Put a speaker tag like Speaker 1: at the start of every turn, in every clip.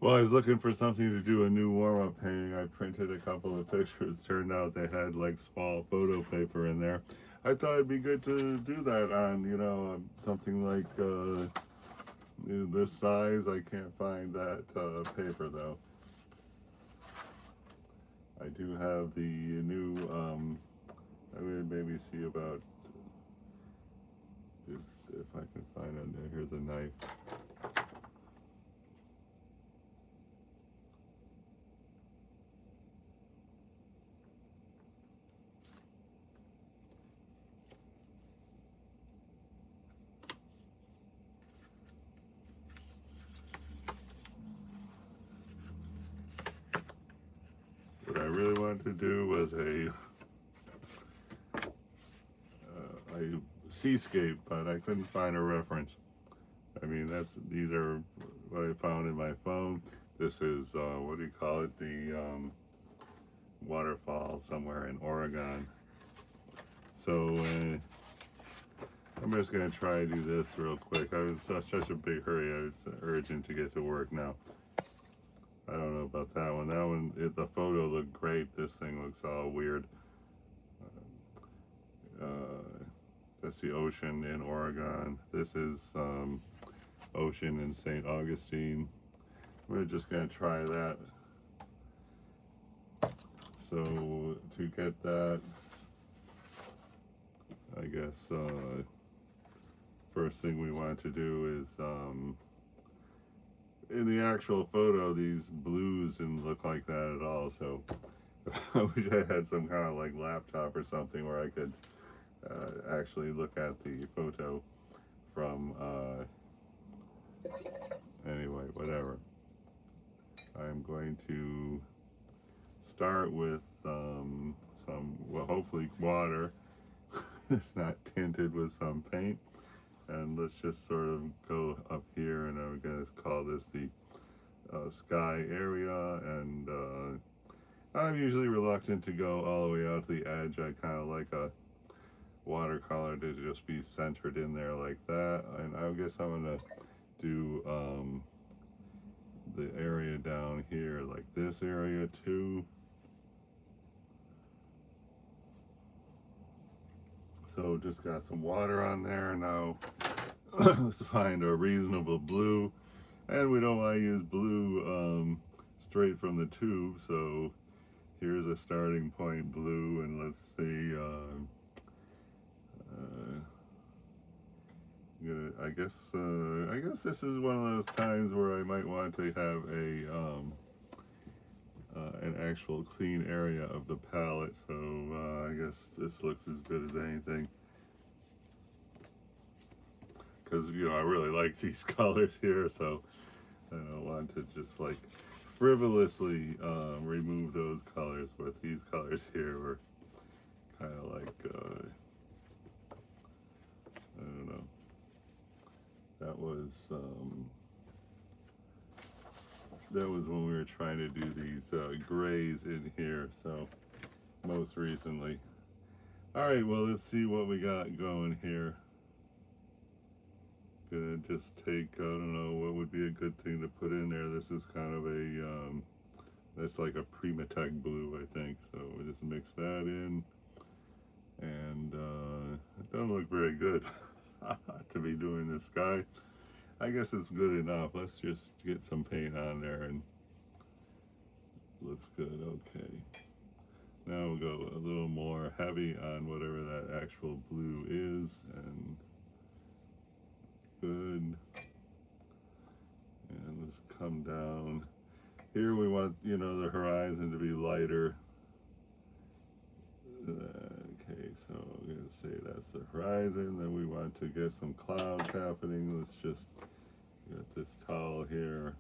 Speaker 1: Well, I was looking for something to do a new warm-up painting. I printed a couple of pictures. Turned out they had like small photo paper in there. I thought it'd be good to do that on, something like this size. I can't find that paper though. I do have the new, I would maybe see about if I can find it. Here's a knife. What I really wanted to do was a seascape, but I couldn't find a reference. I mean, these are what I found in my phone. This is what do you call it? The waterfall somewhere in Oregon. So I'm just gonna try to do this real quick. I was such a big hurry. It's urgent to get to work now. I don't know about that one. That one, the photo looked great. This thing looks all weird. Uh, that's the ocean in Oregon. This is ocean in St. Augustine. We're just gonna try that. So to get that, I guess first thing we want to do is in the actual photo, these blues didn't look like that at all. So I wish I had some kind of like laptop or something where I could actually look at the photo from anyway, whatever. I'm going to start with some, well, hopefully water. It's not tinted with some paint. And let's just sort of go up here, and I'm going to call this the sky area. And I'm usually reluctant to go all the way out to the edge. I kind of like a watercolor to just be centered in there like that. And I guess I'm going to do the area down here, like this area too. So just got some water on there. Now let's find a reasonable blue. And we don't want to use blue straight from the tube, so here's a starting point blue, and let's see, I guess this is one of those times where I might want to have an actual clean area of the palette. So I guess this looks as good as anything, because I really like these colors here, so I don't want to just like frivolously remove those colors, but these colors here were kind of like I don't know. That was when we were trying to do these grays in here. So most recently. All right. Well, let's see what we got going here. Gonna just take, I don't know what would be a good thing to put in there. This is kind of a that's like a Primatech blue, I think. So we just mix that in, and it doesn't look very good to be doing this sky. I guess it's good enough. Let's just get some paint on there, and looks good. Okay. Now we'll go a little more heavy on whatever that actual blue is, and good. And let's come down. Here we want, the horizon to be lighter. Okay, so I'm going to say that's the horizon. Then we want to get some clouds happening. Let's just get this towel here.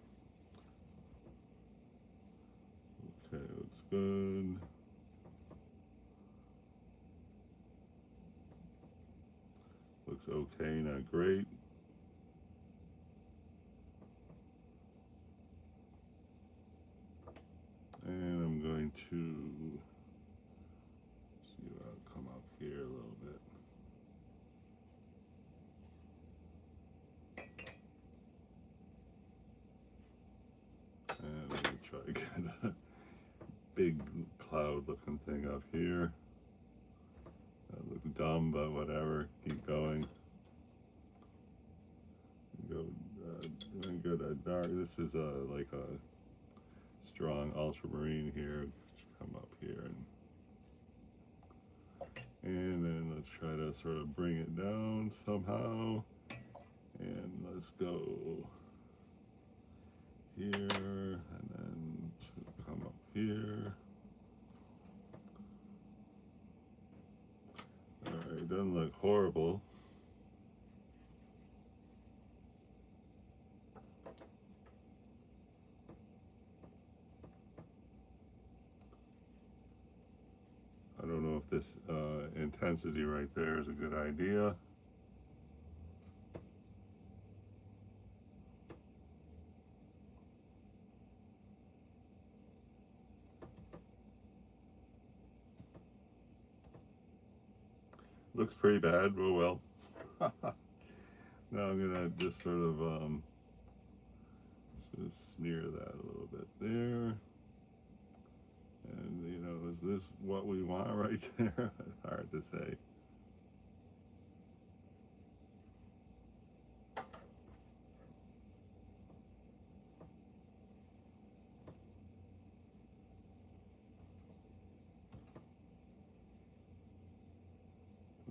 Speaker 1: Okay, looks good. Looks okay, not great. And I'm going to see if I'll come up here a little bit. big cloud looking thing up here. That looks dumb, but whatever. Keep going. Go dark. This is like a strong ultramarine here. Come up here and then let's try to sort of bring it down somehow. And let's go here and then come up here. Alright, it doesn't look horrible. I don't know if this intensity right there is a good idea. Looks pretty bad, oh well. Now I'm gonna just sort of smear that a little bit there. And you know, is this what we want right there? Hard to say.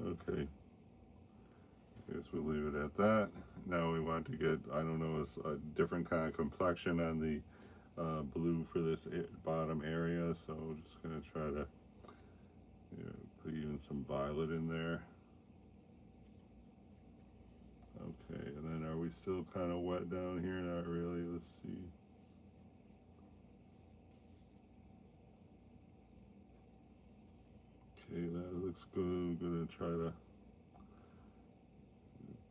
Speaker 1: Okay, I guess we'll leave it at that. Now we want to get, I don't know, a different kind of complexion on the blue for this bottom area, so I'm just going to try to put even some violet in there. Okay, and then are we still kind of wet down here? Not really. Let's see. Okay, that looks good. I'm going to try to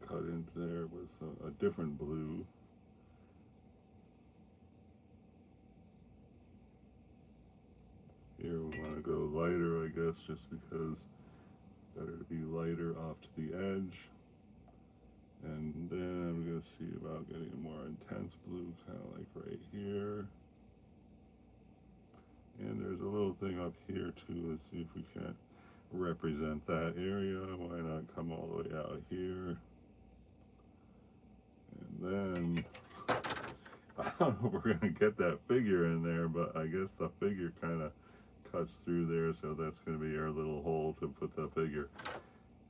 Speaker 1: cut into there with a different blue. Here we want to go lighter, I guess, just because better to be lighter off to the edge. And then I'm going to see about getting a more intense blue, kind of like right here. And there's a little thing up here too. Let's see if we can't represent that area. Why not come all the way out here? And then, I don't know if we're going to get that figure in there, but I guess the figure kind of cuts through there, so that's going to be our little hole to put the figure.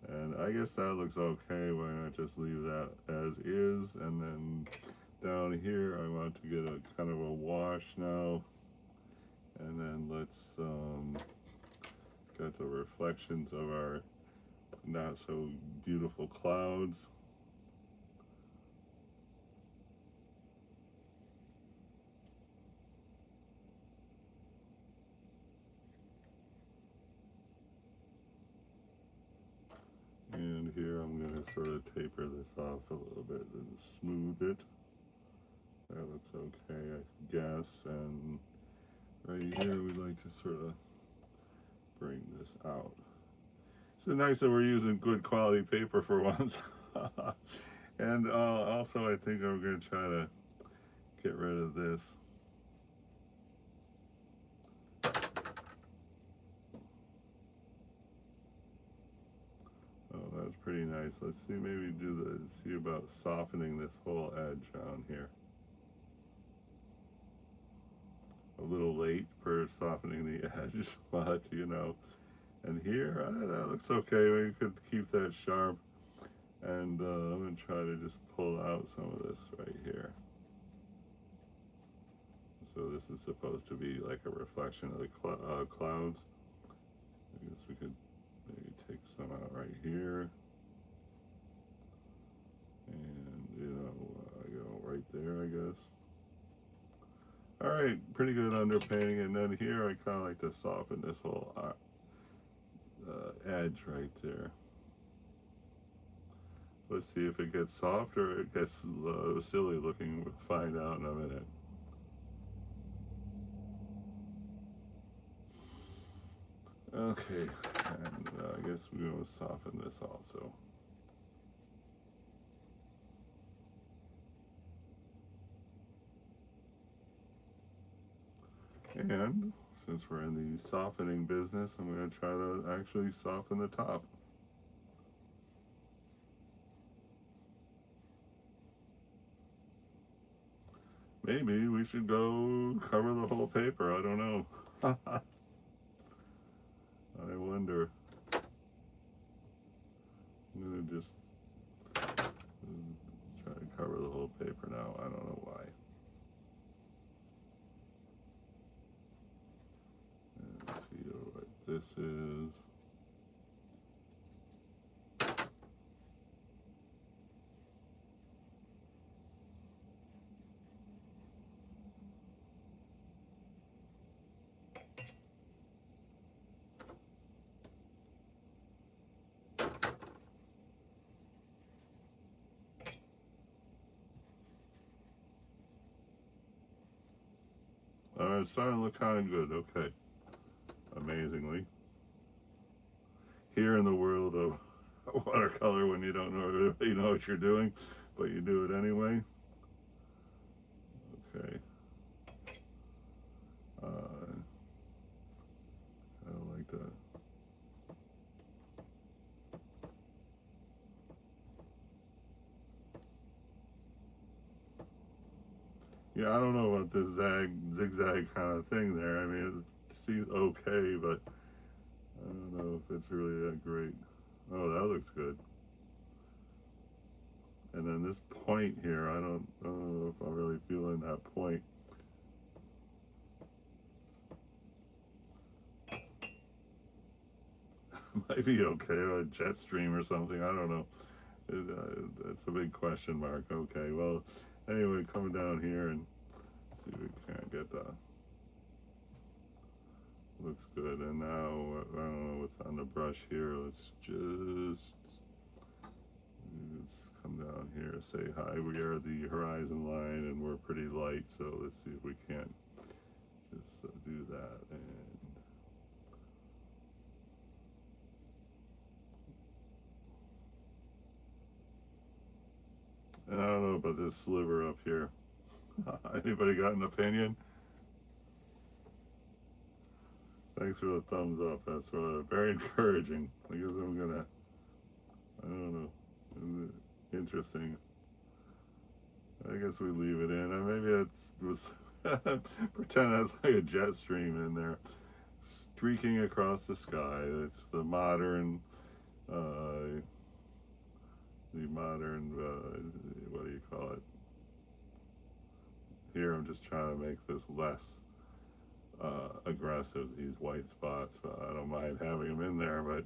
Speaker 1: And I guess that looks okay. Why not just leave that as is? And then down here I want to get a kind of a wash now, and then let's get the reflections of our not so beautiful clouds. And here I'm going to sort of taper this off a little bit and smooth it. That looks okay, I guess. And right here we'd like to sort of bring this out. It's nice that we're using good quality paper for once. And also I think I'm going to try to get rid of this. Oh, that's pretty nice. Let's see, maybe see about softening this whole edge on here. A little late for softening the edge, but you know. And here, that looks okay. We could keep that sharp. And I'm going to try to just pull out some of this right here. So this is supposed to be like a reflection of the clouds. I guess we could maybe take some out right here. And, you know, right there, I guess. Alright, pretty good underpainting. And then here I kind of like to soften this whole edge right there. Let's see if it gets soft or it gets silly looking. We'll find out in a minute. Okay, and I guess we're going to soften this also. And since we're in the softening business, I'm going to try to actually soften the top. Maybe we should go cover the whole paper. I don't know. I wonder. I'm going to just try to cover the whole paper now. I don't know why. Let's see what this is. It's starting to look kind of good. Okay. Amazingly. Here in the world of watercolor, when you don't know what you're doing, but you do it anyway. Okay. I don't like that. Yeah, I don't know about this zigzag kind of thing there. I mean, it seems okay, but I don't know if it's really that great. Oh, that looks good. And then this point here, I don't know if I'm really feeling that point. Might be okay, a jet stream or something. I don't know. That's a big question mark. Okay, well, anyway, coming down here and see if we can't get that. Looks good. And now, I don't know what's on the brush here. Let's just come down here, say hi. We are the horizon line and we're pretty light, so let's see if we can't just do that. And I don't know about this sliver up here. Anybody got an opinion? Thanks for the thumbs up. That's very encouraging. I guess I'm gonna, I don't know, interesting. I guess we leave it in. Maybe it was pretend that's like a jet stream in there, streaking across the sky. It's the modern, what do you call it? Here I'm just trying to make this less aggressive, these white spots. I don't mind having them in there, but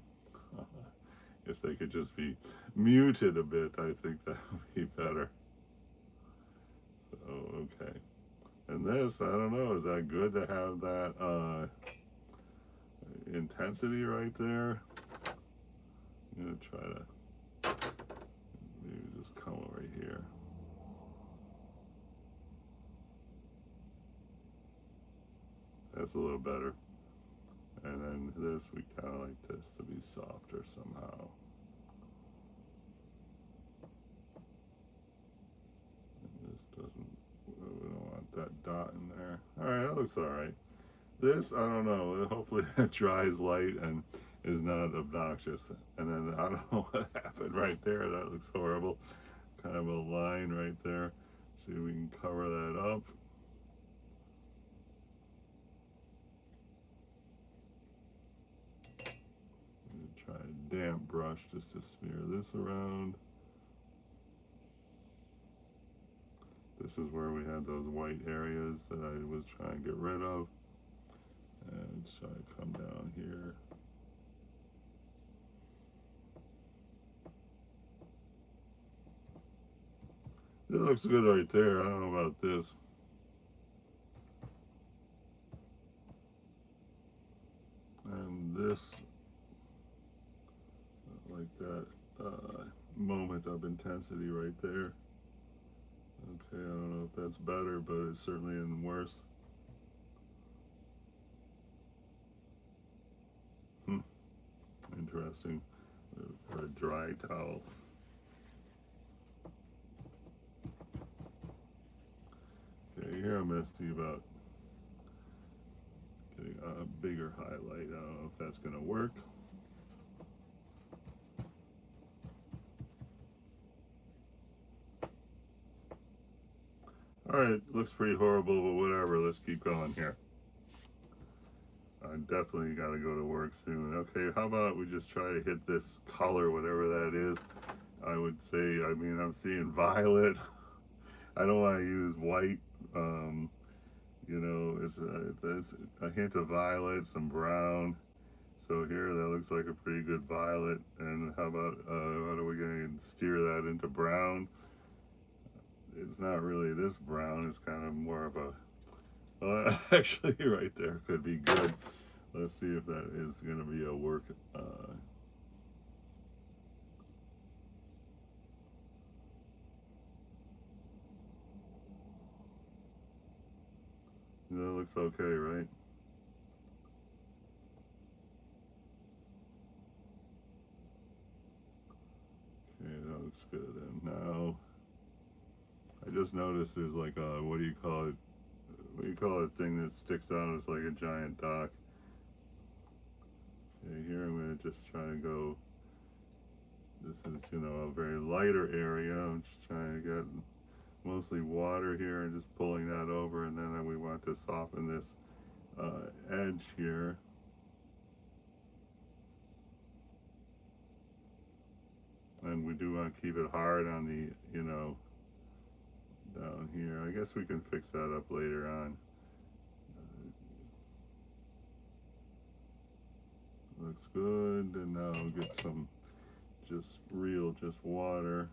Speaker 1: if they could just be muted a bit, I think that would be better. So, okay. And this, I don't know, is that good to have that intensity right there? I'm going to try to maybe just come over here. That's a little better. And then this, we kind of like this to be softer somehow. And this doesn't, we don't want that dot in there. All right, that looks all right. This, I don't know, hopefully that dries light and is not obnoxious. And then I don't know what happened right there. That looks horrible. Kind of a line right there. See if we can cover that up. Try a damp brush just to smear this around. This is where we had those white areas that I was trying to get rid of. And try to come down here. It looks good right there. I don't know about this. And this, like that moment of intensity right there. Okay, I don't know if that's better, but it's certainly isn't worse. Interesting. Got a dry towel. Okay, here I'm going to see about Getting a bigger highlight. I don't know if that's going to work. Alright, looks pretty horrible, but whatever. Let's keep going here. I definitely got to go to work soon. Okay, how about we just try to hit this color, whatever that is. I would say, I mean, I'm seeing violet. I don't want to use white. You know, there's a hint of violet, some brown. So here, that looks like a pretty good violet. And how about, how are we going to steer that into brown? It's not really this brown. It's kind of more of a, well, actually, right there could be good. Let's see if that is going to be a work. That looks okay, right? Okay, that looks good. And now, I just noticed there's like a, what do you call it? What do you call it? Thing that sticks out? It's like a giant dock. Okay, here I'm going to just try to go. This is, you know, a very lighter area. I'm just trying to get mostly water here and just pulling that over, and then we want to soften this edge here. And we do want to keep it hard on the, you know, down here. I guess we can fix that up later on. Looks good. And now we'll get some just water.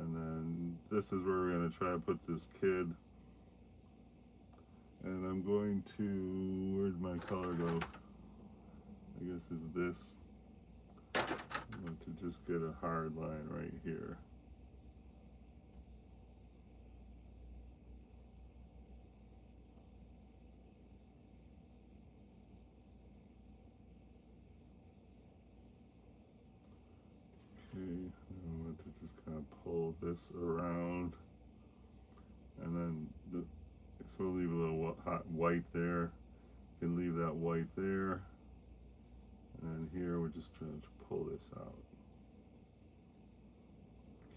Speaker 1: And then this is where we're going to try to put this kid. And I'm going to, where'd my color go? I guess is this. I want to just get a hard line right here. Okay, I want to just kind of pull this around, and then so we'll leave a little hot white there. You can leave that white there, and then here we're just trying to pull this out.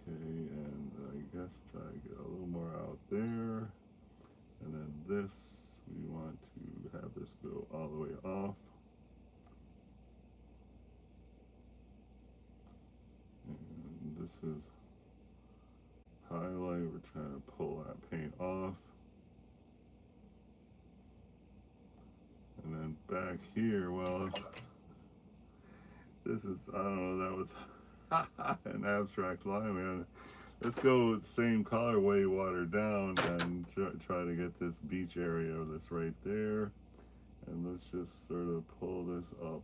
Speaker 1: Okay, and I guess try to get a little more out there, and then this we want to have this go all the way off. And this is highlight. We're trying to pull that paint off. And then back here, well, this is, I don't know, that was an abstract line. Man. Let's go with same color, way watered down, and try to get this beach area that's right there. And let's just sort of pull this up.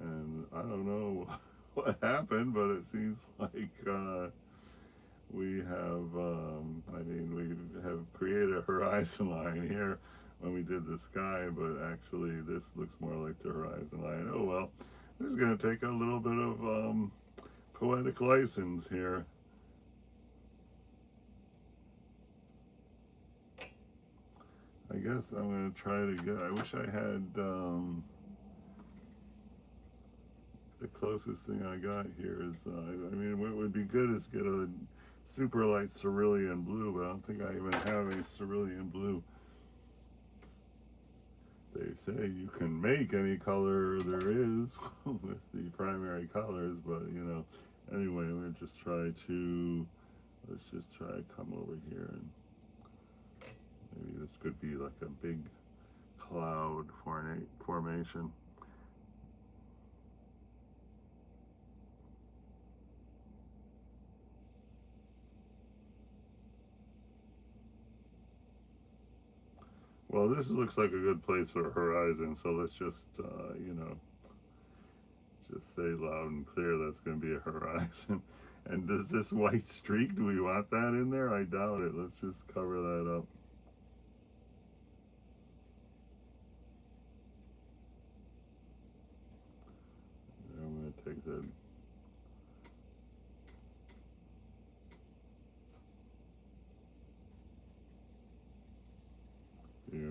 Speaker 1: And I don't know what happened, but it seems like we have, I mean, we have created a horizon line here when we did the sky, but actually this looks more like the horizon line. Oh well, this is going to take a little bit of poetic license here. I guess I'm going to try to get, I wish I had, the closest thing I got here is, I mean, what would be good is get a super light cerulean blue, but I don't think I even have a cerulean blue. They say you can make any color there is with the primary colors, but you know, anyway, we'll just try to, let's just try to come over here, and maybe this could be like a big cloud formation. Well, this looks like a good place for a horizon, so let's just, you know, just say loud and clear that's going to be a horizon. And does this white streak, do we want that in there? I doubt it. Let's just cover that up. I'm going to take that.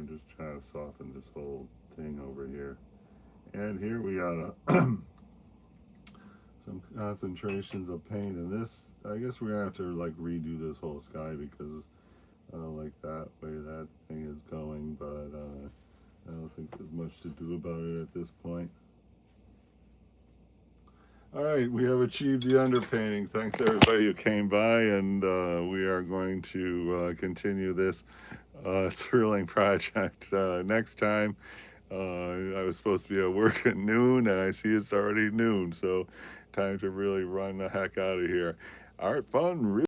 Speaker 1: I'm just trying to soften this whole thing over here. And here we got some concentrations of paint in this. I guess we're gonna have to like redo this whole sky because I don't like that way that thing is going, but I don't think there's much to do about it at this point. All right, we have achieved the underpainting. Thanks everybody who came by, and we are going to continue this thrilling project next time. I was supposed to be at work at noon, and I see it's already noon, so time to really run the heck out of here. Art fun,